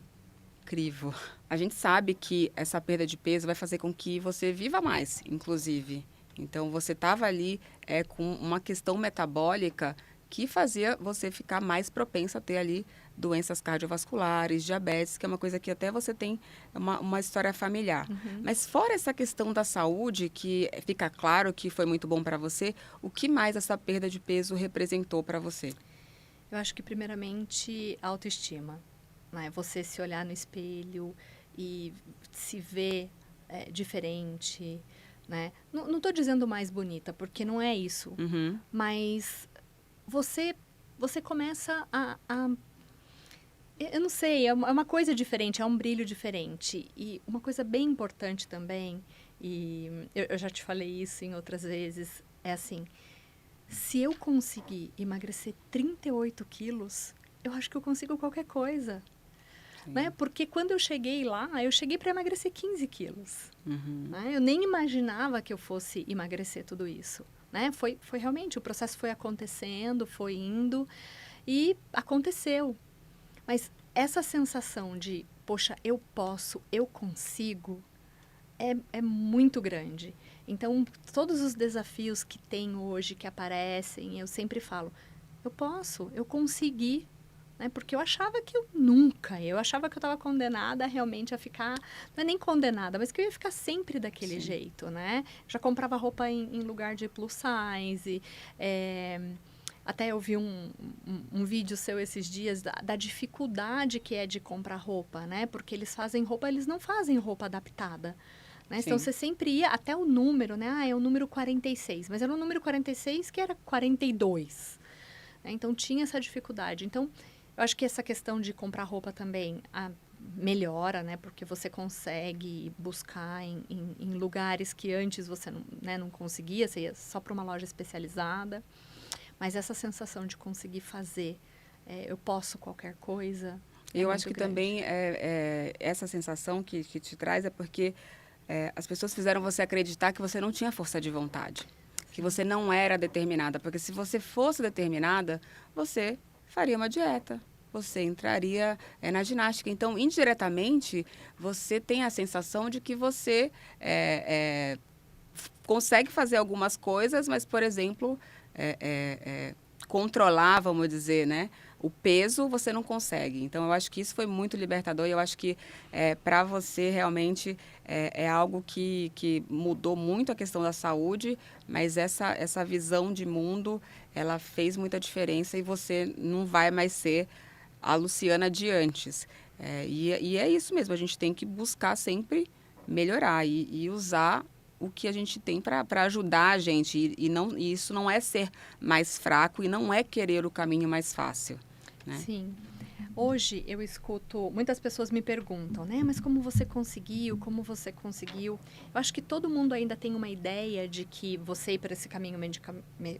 crivo. A gente sabe que essa perda de peso vai fazer com que você viva mais, inclusive. Então, você estava ali com uma questão metabólica que fazia você ficar mais propensa a ter ali doenças cardiovasculares, diabetes, que é uma coisa que até você tem uma história familiar. Uhum. Mas fora essa questão da saúde, que fica claro que foi muito bom para você, o que mais essa perda de peso representou para você? Eu acho que, primeiramente, autoestima, né? Você se olhar no espelho e se ver diferente, né? Não estou dizendo mais bonita, porque não é isso. Uhum. Mas você começa eu não sei, é uma coisa diferente, é um brilho diferente. E uma coisa bem importante também, e eu já te falei isso em outras vezes, é assim, se eu conseguir emagrecer 38 quilos, eu acho que eu consigo qualquer coisa. Né? Porque quando eu cheguei lá, eu cheguei para emagrecer 15 quilos. Uhum. Né? Eu nem imaginava que eu fosse emagrecer tudo isso. Né? Foi realmente, o processo foi acontecendo, foi indo e aconteceu. Mas essa sensação de, poxa, eu posso, eu consigo, é muito grande. Então, todos os desafios que tem hoje, que aparecem, eu sempre falo, eu consegui, né? Porque eu achava que eu achava que eu estava condenada realmente a ficar, não é nem condenada, mas que eu ia ficar sempre daquele jeito, né? Já comprava roupa em lugar de plus size, até eu vi um vídeo seu esses dias da dificuldade que é de comprar roupa, né? Porque eles não fazem roupa adaptada. Né? Então, você sempre ia até o número, né? É o número 46. Mas era o número 46 que era 42. Né? Então, tinha essa dificuldade. Então, eu acho que essa questão de comprar roupa também melhora, né? Porque você consegue buscar em lugares que antes você não conseguia. Você ia só para uma loja especializada. Mas essa sensação de conseguir fazer, eu posso qualquer coisa, Eu acho que grande. também essa sensação que te traz é porque as pessoas fizeram você acreditar que você não tinha força de vontade, que você não era determinada. Porque se você fosse determinada, você faria uma dieta, você entraria na ginástica. Então, indiretamente, você tem a sensação de que você consegue fazer algumas coisas, mas, por exemplo, controlar, vamos dizer, né? O peso você não consegue. Então, eu acho que isso foi muito libertador e eu acho que para você realmente é algo que mudou muito a questão da saúde, mas essa visão de mundo, ela fez muita diferença e você não vai mais ser a Luciana de antes. E é isso mesmo, a gente tem que buscar sempre melhorar e usar o que a gente tem para ajudar a gente. E isso não é ser mais fraco e não é querer o caminho mais fácil. Né? Sim. Hoje eu escuto, muitas pessoas me perguntam, né? Mas como você conseguiu? Como você conseguiu? Eu acho que todo mundo ainda tem uma ideia de que você ir para esse caminho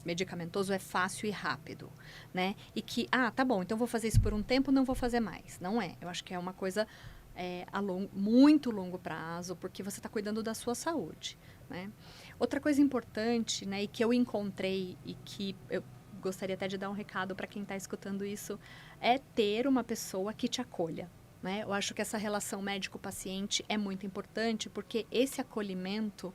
medicamentoso é fácil e rápido, né? E que, tá bom, então vou fazer isso por um tempo, não vou fazer mais. Não é. Eu acho que é uma coisa muito longo prazo, porque você está cuidando da sua saúde, né? Outra coisa importante, né? E que eu encontrei e que eu gostaria até de dar um recado para quem está escutando isso, é ter uma pessoa que te acolha. Né? Eu acho que essa relação médico-paciente é muito importante, porque esse acolhimento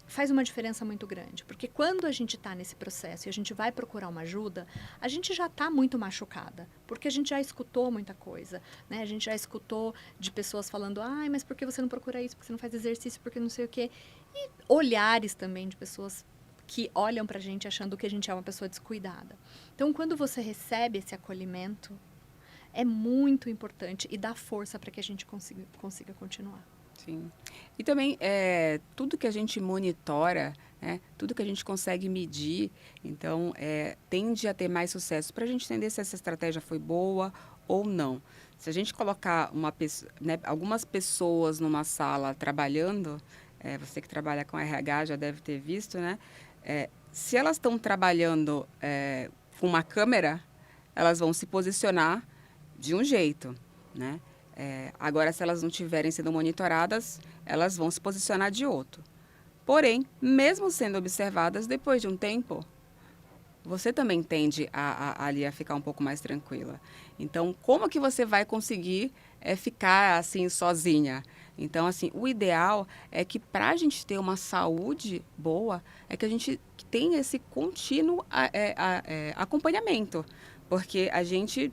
faz uma diferença muito grande. Porque quando a gente está nesse processo e a gente vai procurar uma ajuda, a gente já está muito machucada, porque a gente já escutou muita coisa. Né? A gente já escutou de pessoas falando, mas por que você não procura isso? Porque você não faz exercício? Porque não sei o quê. E olhares também de pessoas que olham pra gente achando que a gente é uma pessoa descuidada. Então, quando você recebe esse acolhimento, é muito importante e dá força para que a gente consiga continuar. Sim. E também, tudo que a gente monitora, né, tudo que a gente consegue medir, então, tende a ter mais sucesso. Para a gente entender se essa estratégia foi boa ou não. Se a gente colocar algumas pessoas numa sala trabalhando, você que trabalha com RH já deve ter visto, né? Se elas estão trabalhando com uma câmera, elas vão se posicionar de um jeito, né? Agora, se elas não estiverem sendo monitoradas, elas vão se posicionar de outro. Porém, mesmo sendo observadas, depois de um tempo, você também tende ali a ficar um pouco mais tranquila. Então, como que você vai conseguir ficar assim sozinha? Então, assim, o ideal é que para a gente ter uma saúde boa, é que a gente tenha esse contínuo acompanhamento, porque a gente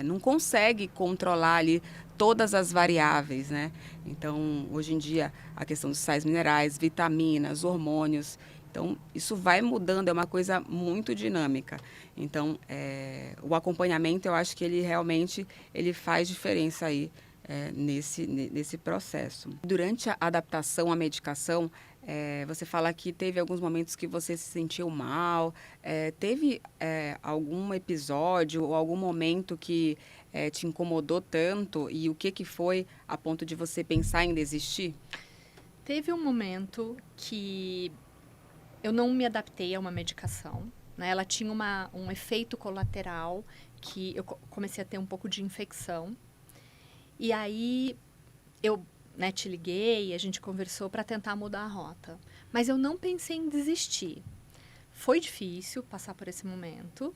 não consegue controlar ali todas as variáveis, né? Então, hoje em dia, a questão dos sais minerais, vitaminas, hormônios, então, isso vai mudando, é uma coisa muito dinâmica. Então, o acompanhamento, eu acho que ele realmente faz diferença aí nesse processo. Durante a adaptação à medicação, você fala que teve alguns momentos que você se sentiu mal. Teve algum episódio ou algum momento que te incomodou tanto e o que foi a ponto de você pensar em desistir? Teve um momento que eu não me adaptei a uma medicação. Né? Ela tinha um efeito colateral que eu comecei a ter um pouco de infecção. E aí eu te liguei, a gente conversou para tentar mudar a rota. Mas eu não pensei em desistir. Foi difícil passar por esse momento,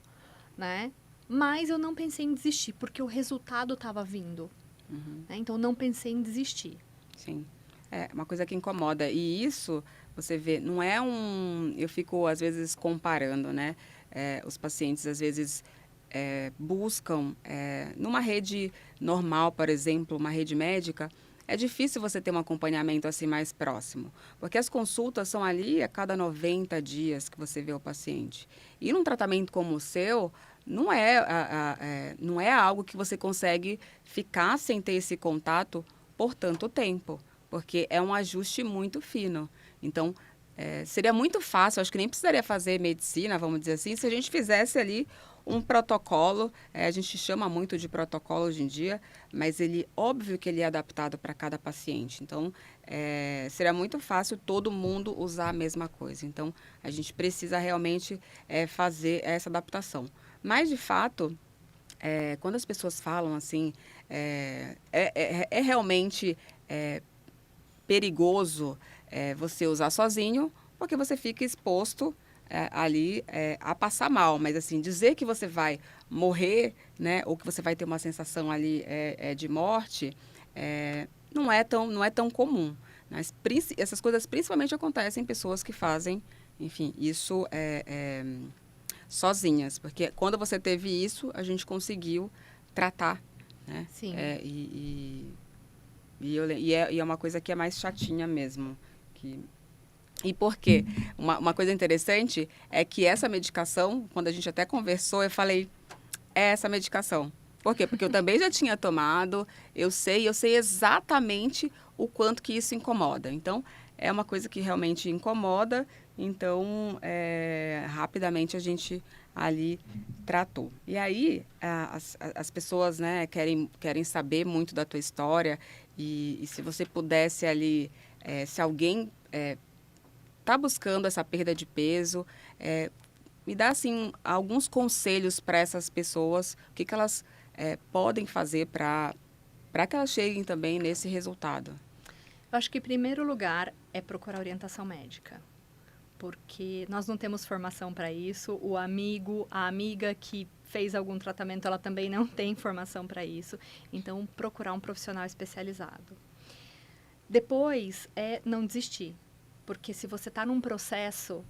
né? Mas eu não pensei em desistir, porque o resultado estava vindo. Uhum. Né? Então, eu não pensei em desistir. Sim. É uma coisa que incomoda. E isso, você vê, não é um... Eu fico, às vezes, comparando, né? Os pacientes, às vezes, buscam, numa rede normal, por exemplo, uma rede médica, é difícil você ter um acompanhamento assim mais próximo, porque as consultas são ali a cada 90 dias que você vê o paciente. E num tratamento como o seu, não é algo que você consegue ficar sem ter esse contato por tanto tempo, porque é um ajuste muito fino. Então, seria muito fácil, acho que nem precisaria fazer medicina, vamos dizer assim, se a gente fizesse ali um protocolo, a gente chama muito de protocolo hoje em dia, mas óbvio que ele é adaptado para cada paciente. Então, seria muito fácil todo mundo usar a mesma coisa. Então, a gente precisa realmente fazer essa adaptação. Mas, de fato, quando as pessoas falam assim, é realmente perigoso você usar sozinho, porque você fica exposto ali a passar mal. Mas, assim, dizer que você vai morrer, né, ou que você vai ter uma sensação ali de morte, não é tão comum. Mas essas coisas principalmente acontecem em pessoas que fazem, enfim, isso sozinhas. Porque quando você teve isso, a gente conseguiu tratar, né? Sim. E é uma coisa que é mais chatinha mesmo. E por quê? Uma coisa interessante é que essa medicação, quando a gente até conversou, eu falei, é essa medicação. Por quê? Porque eu também já tinha tomado, eu sei exatamente o quanto que isso incomoda. Então, é uma coisa que realmente incomoda, então, rapidamente a gente ali tratou. E aí, as pessoas, né, querem saber muito da tua história, e se você pudesse ali, se alguém está buscando essa perda de peso, me dá assim alguns conselhos para essas pessoas, o que elas podem fazer para que elas cheguem também nesse resultado. Eu acho que, em primeiro lugar, é procurar orientação médica, porque nós não temos formação para isso, o amigo, a amiga que fez algum tratamento, ela também não tem formação para isso, então procurar um profissional especializado. Depois, não desistir, porque se você está num processo,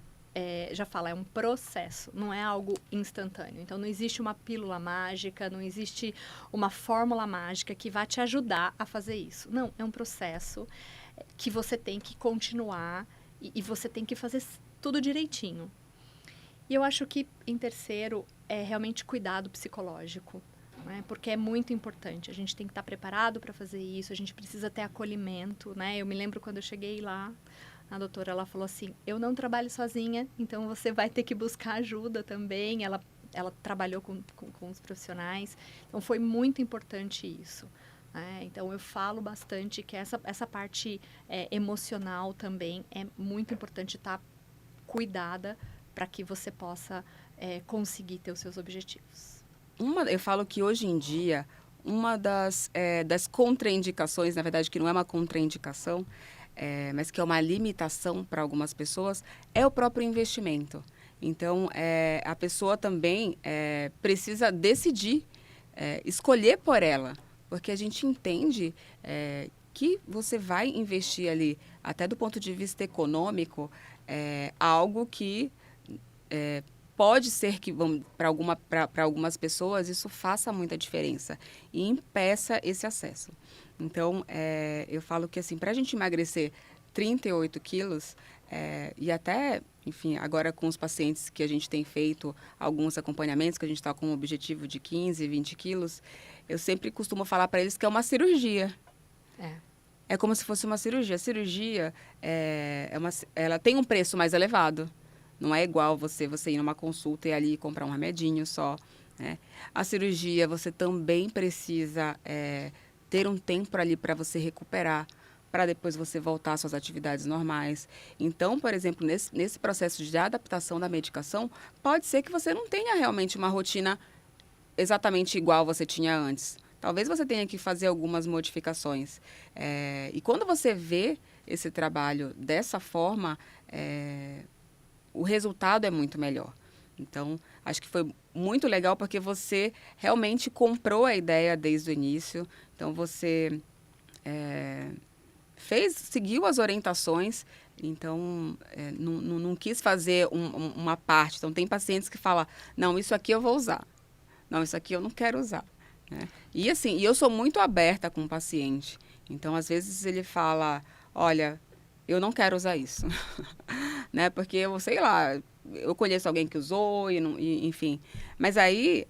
já fala, é um processo, não é algo instantâneo. Então, não existe uma pílula mágica, não existe uma fórmula mágica que vai te ajudar a fazer isso. Não, é um processo que você tem que continuar e você tem que fazer tudo direitinho. E eu acho que, em terceiro, é realmente cuidado psicológico, né? Porque é muito importante. A gente tem que estar preparado para fazer isso, a gente precisa ter acolhimento, né? Eu me lembro quando eu cheguei lá, a doutora, ela falou assim, eu não trabalho sozinha, então você vai ter que buscar ajuda também. Ela trabalhou com os profissionais, então foi muito importante isso. Então, eu falo bastante que essa parte emocional também é muito importante estar cuidada para que você possa conseguir ter os seus objetivos. Eu falo que hoje em dia, uma das contraindicações, na verdade, que não é uma contraindicação, mas que é uma limitação para algumas pessoas, é o próprio investimento. Então, a pessoa também precisa decidir, escolher por ela, porque a gente entende que você vai investir ali, até do ponto de vista econômico, algo que pode ser que, para algumas pessoas, isso faça muita diferença e impeça esse acesso. Então, eu falo que, assim, para a gente emagrecer 38 quilos, e até, enfim, agora com os pacientes que a gente tem feito alguns acompanhamentos, que a gente está com um objetivo de 15, 20 quilos, eu sempre costumo falar para eles que é uma cirurgia. É como se fosse uma cirurgia. A cirurgia, ela tem um preço mais elevado. Não é igual você ir numa consulta e ali comprar um remedinho só, né? A cirurgia, você também precisa ter um tempo ali para você recuperar, para depois você voltar às suas atividades normais. Então, por exemplo, nesse processo de adaptação da medicação, pode ser que você não tenha realmente uma rotina exatamente igual você tinha antes. Talvez você tenha que fazer algumas modificações. E quando você vê esse trabalho dessa forma, o resultado é muito melhor. Então, acho que foi muito legal porque você realmente comprou a ideia desde o início. Então, você seguiu as orientações, então não quis fazer uma parte. Então, tem pacientes que falam, não, isso aqui eu vou usar. Não, isso aqui eu não quero usar. Né? E assim, eu sou muito aberta com o paciente. Então, às vezes ele fala, olha, eu não quero usar isso. Né? Porque eu, sei lá, eu conheço alguém que usou, enfim. Mas aí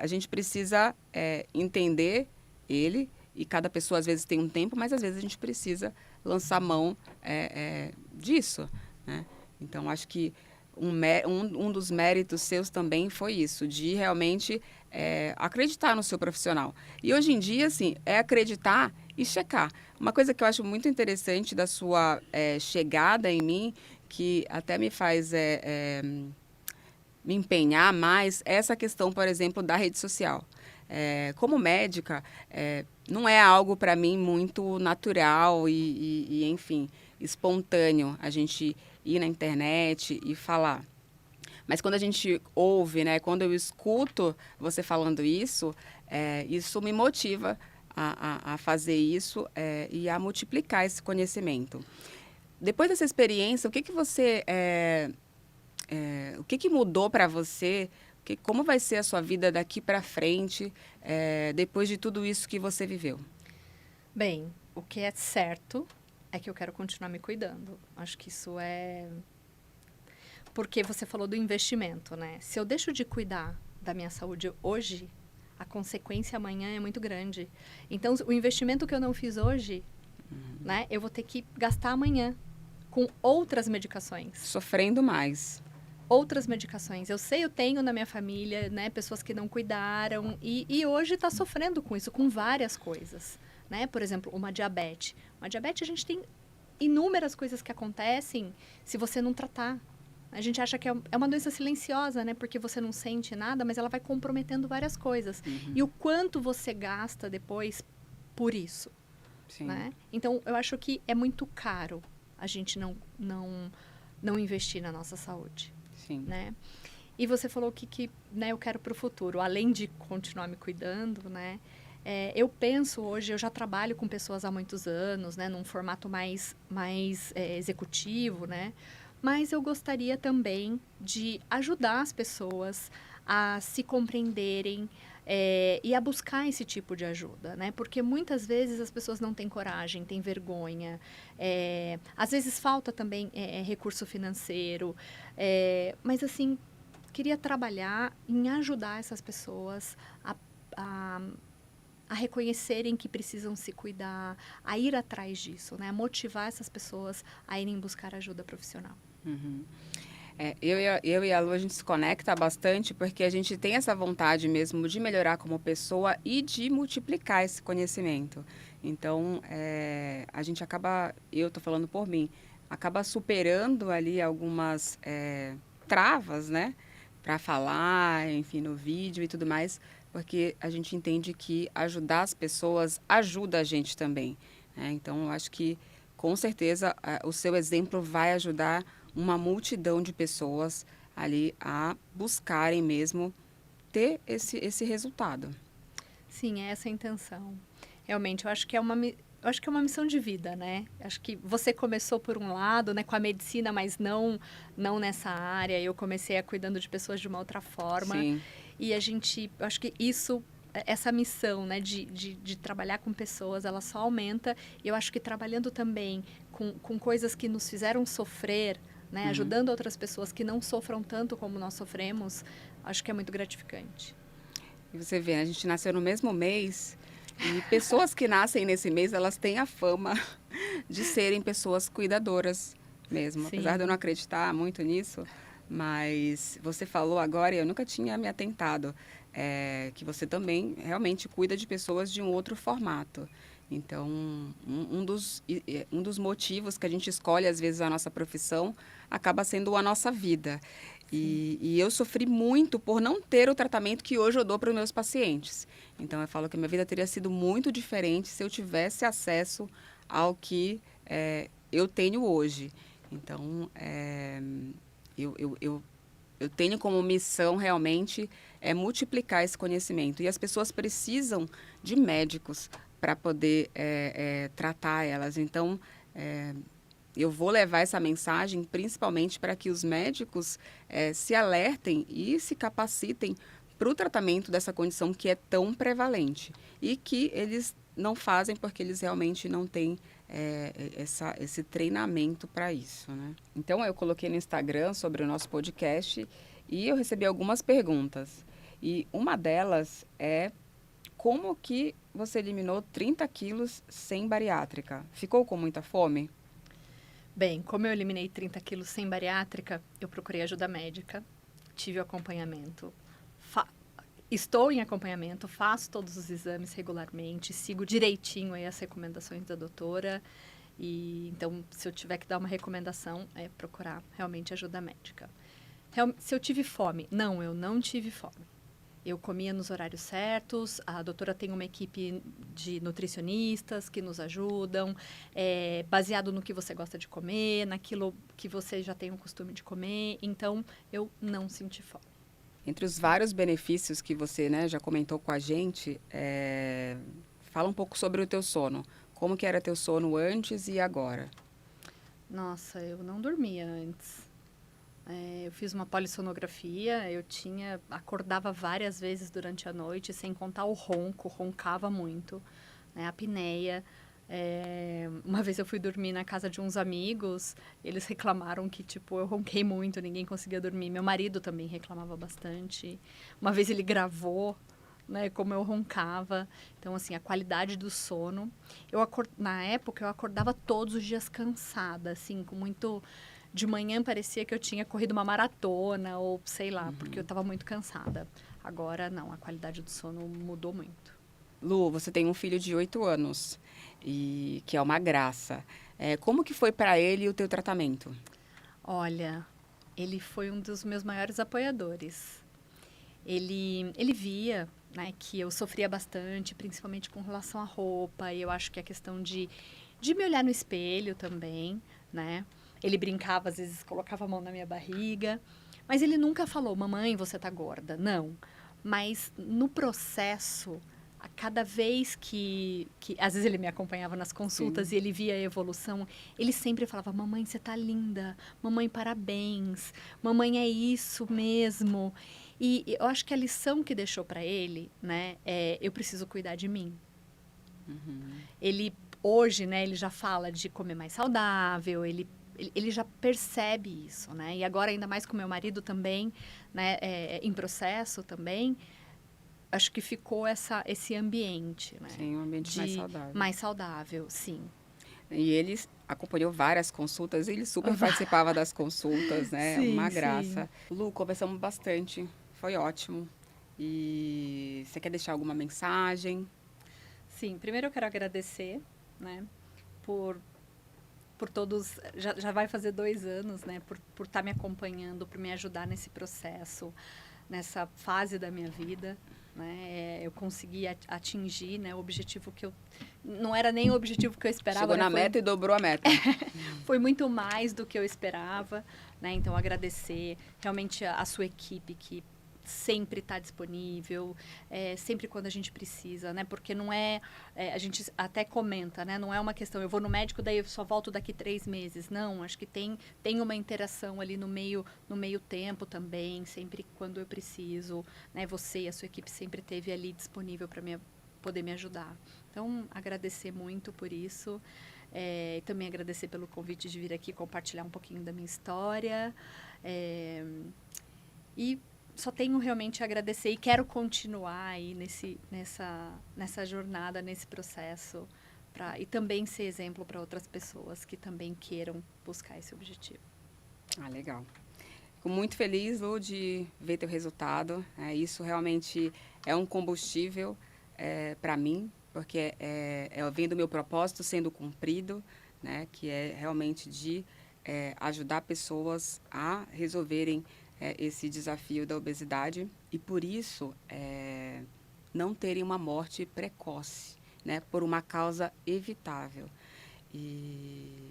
a gente precisa entender ele, e cada pessoa às vezes tem um tempo, mas às vezes a gente precisa lançar mão disso. Né? Então, acho que um dos méritos seus também foi isso, de realmente acreditar no seu profissional. E hoje em dia, assim, é acreditar e checar. Uma coisa que eu acho muito interessante da sua chegada em mim, que até me faz me empenhar mais, é essa questão, por exemplo, da rede social. Como médica, não é algo para mim muito natural e, enfim, espontâneo a gente ir na internet e falar. Mas quando a gente ouve, né, quando eu escuto você falando isso, isso me motiva a fazer isso e a multiplicar esse conhecimento. Depois dessa experiência, o que você, o que mudou para você? Como vai ser a sua vida daqui para frente, depois de tudo isso que você viveu? Bem, o que é certo é que eu quero continuar me cuidando. Acho que isso é... Porque você falou do investimento, né? Se eu deixo de cuidar da minha saúde hoje, a consequência amanhã é muito grande. Então, o investimento que eu não fiz hoje, né? Eu vou ter que gastar amanhã com outras medicações. Sofrendo mais. Outras medicações. Eu sei, eu tenho na minha família, né? Pessoas que não cuidaram e hoje está sofrendo com isso, com várias coisas. Né? Por exemplo, uma diabetes. Uma diabetes, a gente tem inúmeras coisas que acontecem se você não tratar. A gente acha que é uma doença silenciosa, né? Porque você não sente nada, mas ela vai comprometendo várias coisas. Uhum. E o quanto você gasta depois por isso. Sim. Né? Então, eu acho que é muito caro a gente não investir na nossa saúde. Sim. Né? E você falou que né, eu quero para o futuro, além de continuar me cuidando, né? Eu penso hoje, eu já trabalho com pessoas há muitos anos, né? Num formato mais executivo, né? Mas eu gostaria também de ajudar as pessoas a se compreenderem e a buscar esse tipo de ajuda, né? Porque muitas vezes as pessoas não têm coragem, têm vergonha. Às vezes falta também recurso financeiro. Mas, assim, queria trabalhar em ajudar essas pessoas a reconhecerem que precisam se cuidar, a ir atrás disso, né? A motivar essas pessoas a irem buscar ajuda profissional. Uhum. Eu e a Lu, a gente se conecta bastante porque a gente tem essa vontade mesmo de melhorar como pessoa e de multiplicar esse conhecimento. Então, a gente acaba, eu estou falando por mim, acaba superando ali algumas travas, né? Para falar, enfim, no vídeo e tudo mais, porque a gente entende que ajudar as pessoas ajuda a gente também. Né? Então, eu acho que, com certeza, o seu exemplo vai ajudar uma multidão de pessoas ali a buscarem mesmo ter esse resultado. Sim, é essa a intenção. Realmente, eu acho que é uma missão de vida, né? Acho que você começou por um lado, né, com a medicina, mas não nessa área. Eu comecei cuidando de pessoas de uma outra forma. Sim. E acho que essa missão, né, de trabalhar com pessoas, ela só aumenta. E eu acho que trabalhando também com coisas que nos fizeram sofrer, né, Uhum. ajudando outras pessoas que não sofram tanto como nós sofremos, acho que é muito gratificante. E você vê, a gente nasceu no mesmo mês e pessoas que nascem nesse mês, elas têm a fama de serem pessoas cuidadoras mesmo. Sim. Apesar de eu não acreditar muito nisso, mas você falou agora e eu nunca tinha me atentado, que você também realmente cuida de pessoas de um outro formato. Então, um dos motivos que a gente escolhe, às vezes, a nossa profissão acaba sendo a nossa vida. E eu sofri muito por não ter o tratamento que hoje eu dou para os meus pacientes. Então, eu falo que a minha vida teria sido muito diferente se eu tivesse acesso ao que eu tenho hoje. Então, eu tenho como missão realmente multiplicar esse conhecimento. E as pessoas precisam de médicos para poder tratar elas. Então, eu vou levar essa mensagem principalmente para que os médicos se alertem e se capacitem para o tratamento dessa condição que é tão prevalente e que eles não fazem porque eles realmente não têm esse treinamento para isso, né? Então, eu coloquei no Instagram sobre o nosso podcast e eu recebi algumas perguntas. E uma delas é: como que você eliminou 30 quilos sem bariátrica? Ficou com muita fome? Bem, como eu eliminei 30 quilos sem bariátrica, eu procurei ajuda médica, tive o acompanhamento, estou em acompanhamento, faço todos os exames regularmente, sigo direitinho aí as recomendações da doutora. E então, se eu tiver que dar uma recomendação, é procurar realmente ajuda médica. Se eu tive fome? Não, eu não tive fome. Eu comia nos horários certos, a doutora tem uma equipe de nutricionistas que nos ajudam, baseado no que você gosta de comer, naquilo que você já tem o costume de comer. Então, eu não senti fome. Entre os vários benefícios que você, né, já comentou com a gente, fala um pouco sobre o teu sono. Como que era teu sono antes e agora? Nossa, eu não dormia antes. Eu fiz uma polissonografia, acordava várias vezes durante a noite, sem contar o ronco, roncava muito, né, a apneia. Uma vez eu fui dormir na casa de uns amigos, eles reclamaram que, tipo, eu ronquei muito, ninguém conseguia dormir. Meu marido também reclamava bastante. Uma vez ele gravou, né, como eu roncava. Então, assim, a qualidade do sono. Na época, eu acordava todos os dias cansada, assim, com muito... De manhã parecia que eu tinha corrido uma maratona ou sei lá, porque eu estava muito cansada. Agora, não, a qualidade do sono mudou muito. Lu, você tem um filho de 8 anos, e que é uma graça. Como que foi para ele o teu tratamento? Olha, ele foi um dos meus maiores apoiadores. Ele via, né, que eu sofria bastante, principalmente com relação à roupa, e eu acho que a questão de me olhar no espelho também, né? Ele brincava, às vezes colocava a mão na minha barriga, mas ele nunca falou, mamãe, você tá gorda. Não. Mas no processo, a cada vez que às vezes ele me acompanhava nas consultas. Sim. E ele via a evolução, ele sempre falava, mamãe, você tá linda, mamãe, parabéns, mamãe, é isso mesmo. E eu acho que a lição que deixou para ele, né, eu preciso cuidar de mim. Ele, hoje, né, ele já fala de comer mais saudável, ele já percebe isso, né? E agora, ainda mais com meu marido também, né, em processo também, acho que ficou esse ambiente, né? Sim, um ambiente mais saudável. Mais saudável, sim. E ele acompanhou várias consultas, ele super participava das consultas, né? Sim, uma graça. Sim. Lu, conversamos bastante, foi ótimo. E você quer deixar alguma mensagem? Sim, primeiro eu quero agradecer, né, por todos, já vai fazer 2 anos, né, por estar me acompanhando, por me ajudar nesse processo, nessa fase da minha vida, né, eu consegui atingir, né, o objetivo que não era nem o objetivo que eu esperava. Chegou na meta e dobrou a meta. Foi muito mais do que eu esperava, né, então agradecer realmente a sua equipe que sempre está disponível, sempre quando a gente precisa, né? Porque não a gente até comenta, né? Não é uma questão, eu vou no médico, daí eu só volto daqui 3 meses. Não, acho que tem uma interação ali no meio tempo também, sempre quando eu preciso, né? Você e a sua equipe sempre esteve ali disponível para poder me ajudar. Então, agradecer muito por isso. E também agradecer pelo convite de vir aqui compartilhar um pouquinho da minha história. E só tenho realmente a agradecer e quero continuar aí nessa jornada, nesse processo, e também ser exemplo para outras pessoas que também queiram buscar esse objetivo. Ah, legal. Fico muito feliz, Lu, de ver teu resultado. Isso realmente é um combustível para mim, porque vem do meu propósito sendo cumprido, né, que é realmente de ajudar pessoas a resolverem esse desafio da obesidade e, por isso, não terem uma morte precoce, né, por uma causa evitável. E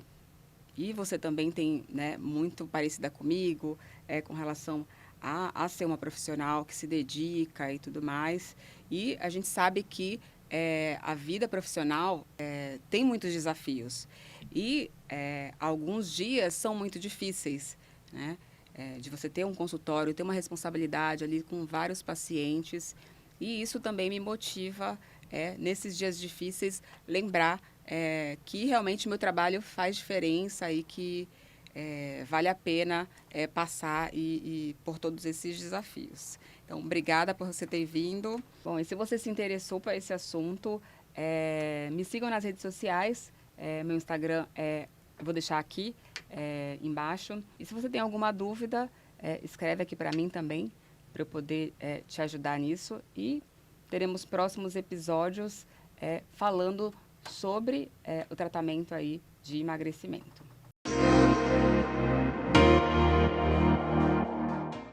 você também tem, né, muito parecida comigo, com relação a ser uma profissional que se dedica e tudo mais. E a gente sabe que a vida profissional tem muitos desafios e alguns dias são muito difíceis, né? De você ter um consultório, ter uma responsabilidade ali com vários pacientes, e isso também me motiva, nesses dias difíceis, lembrar que realmente meu trabalho faz diferença e que vale a pena passar e por todos esses desafios. Então, obrigada por você ter vindo. Bom, e se você se interessou por esse assunto, me sigam nas redes sociais. Meu Instagram vou deixar aqui embaixo. E se você tem alguma dúvida, escreve aqui para mim também, para eu poder te ajudar nisso. E teremos próximos episódios falando sobre o tratamento aí de emagrecimento.